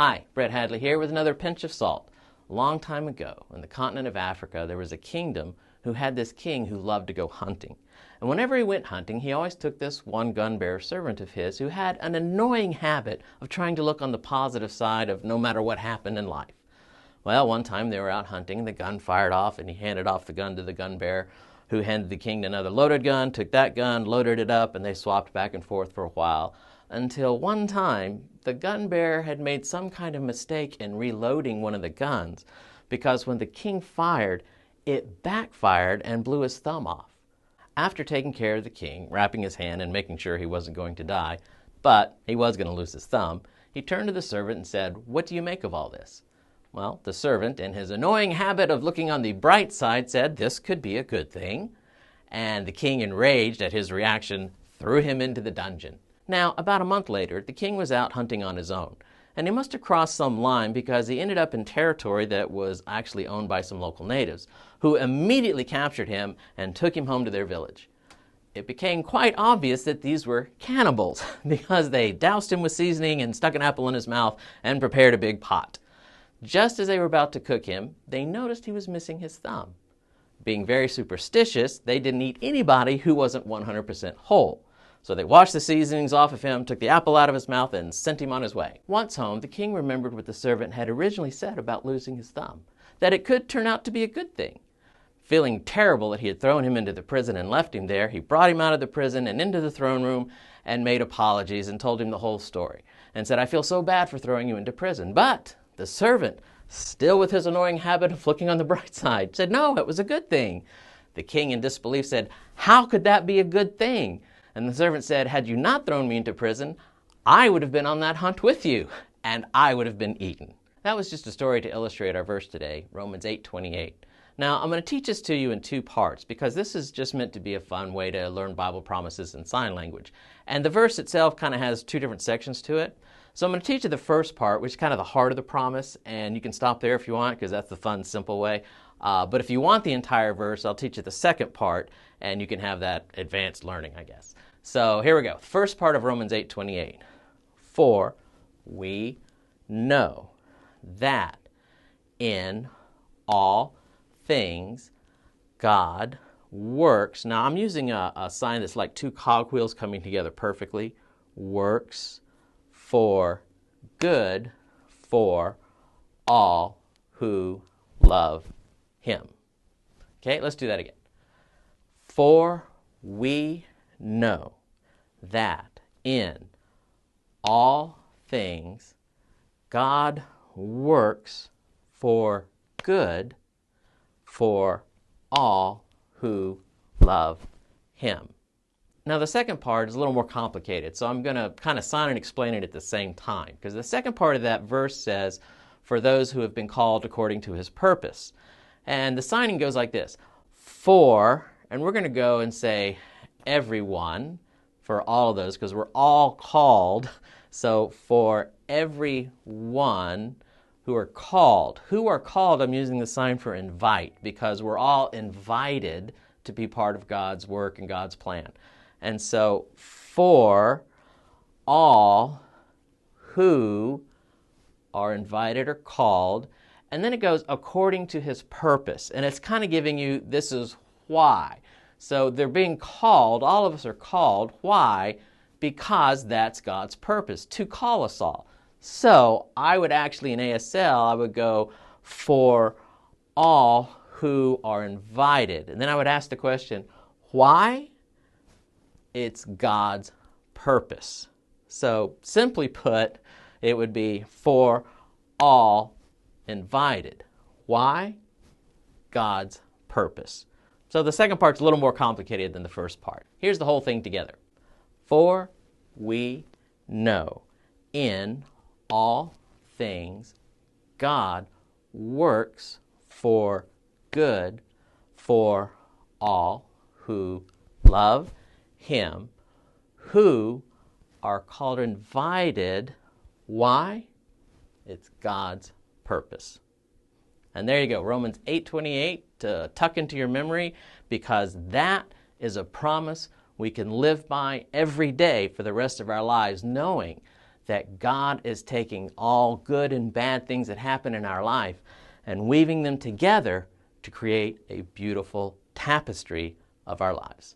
Hi, Brett Hadley here with another pinch of salt. A long time ago, in the continent of Africa, there was a kingdom who had this king who loved to go hunting. And whenever he went hunting, he always took this one gun-bearer servant of his who had an annoying habit of trying to look on the positive side of no matter what happened in life. Well, one time they were out hunting, the gun fired off, and he handed off the gun to the gun-bearer, who handed the king another loaded gun, took that gun, loaded it up, and they swapped back and forth for a while, until one time the gun bearer had made some kind of mistake in reloading one of the guns, because when the king fired, it backfired and blew his thumb off. After taking care of the king, wrapping his hand and making sure he wasn't going to die, but he was going to lose his thumb, he turned to the servant and said, "What do you make of all this?" Well, the servant, in his annoying habit of looking on the bright side, said this could be a good thing. And the king, enraged at his reaction, threw him into the dungeon. Now, about a month later, the king was out hunting on his own. And he must have crossed some line because he ended up in territory that was actually owned by some local natives, who immediately captured him and took him home to their village. It became quite obvious that these were cannibals because they doused him with seasoning and stuck an apple in his mouth and prepared a big pot. Just as they were about to cook him, they noticed he was missing his thumb. Being very superstitious, they didn't eat anybody who wasn't 100% whole. So they washed the seasonings off of him, took the apple out of his mouth, and sent him on his way. Once home, the king remembered what the servant had originally said about losing his thumb, that it could turn out to be a good thing. Feeling terrible that he had thrown him into the prison and left him there, he brought him out of the prison and into the throne room and made apologies and told him the whole story, and said, "I feel so bad for throwing you into prison." But the servant, still with his annoying habit of looking on the bright side, said, "No, it was a good thing." The king, in disbelief, said, "How could that be a good thing?" And the servant said, "Had you not thrown me into prison, I would have been on that hunt with you, and I would have been eaten." That was just a story to illustrate our verse today, Romans 8:28. Now, I'm going to teach this to you in two parts because this is just meant to be a fun way to learn Bible promises in sign language. And the verse itself kind of has two different sections to it. So I'm going to teach you the first part, which is kind of the heart of the promise, and you can stop there if you want because that's the fun, simple way. But if you want the entire verse, I'll teach you the second part, and you can have that advanced learning, I guess. So here we go. First part of Romans 8:28. For we know that in all things God works. Now I'm using a sign that's like two cogwheels coming together perfectly. Works for good for all who love him. Okay, let's do that again. For we know that in all things God works for good for all who love him. Now the second part is a little more complicated, so I'm going to kind of sign and explain it at the same time, because the second part of that verse says, for those who have been called according to his purpose. And the signing goes like this. For, and we're going to go and say everyone for all of those, because we're all called. So for everyone who are called. Who are called, I'm using the sign for invite, because we're all invited to be part of God's work and God's plan. And so, for all who are invited or called, and then it goes according to his purpose. And it's kind of giving you, this is why. So they're being called, all of us are called. Why? Because that's God's purpose, to call us all. So I would actually, in ASL, I would go for all who are invited. And then I would ask the question, why? It's God's purpose. So simply put, it would be for all invited. Why? God's purpose. So the second part's a little more complicated than the first part. Here's the whole thing together. For we know in all things God works for good for all who love him, who are called invited. Why? It's God's purpose. And there you go, Romans 8:28 to tuck into your memory, because that is a promise we can live by every day for the rest of our lives, knowing that God is taking all good and bad things that happen in our life and weaving them together to create a beautiful tapestry of our lives.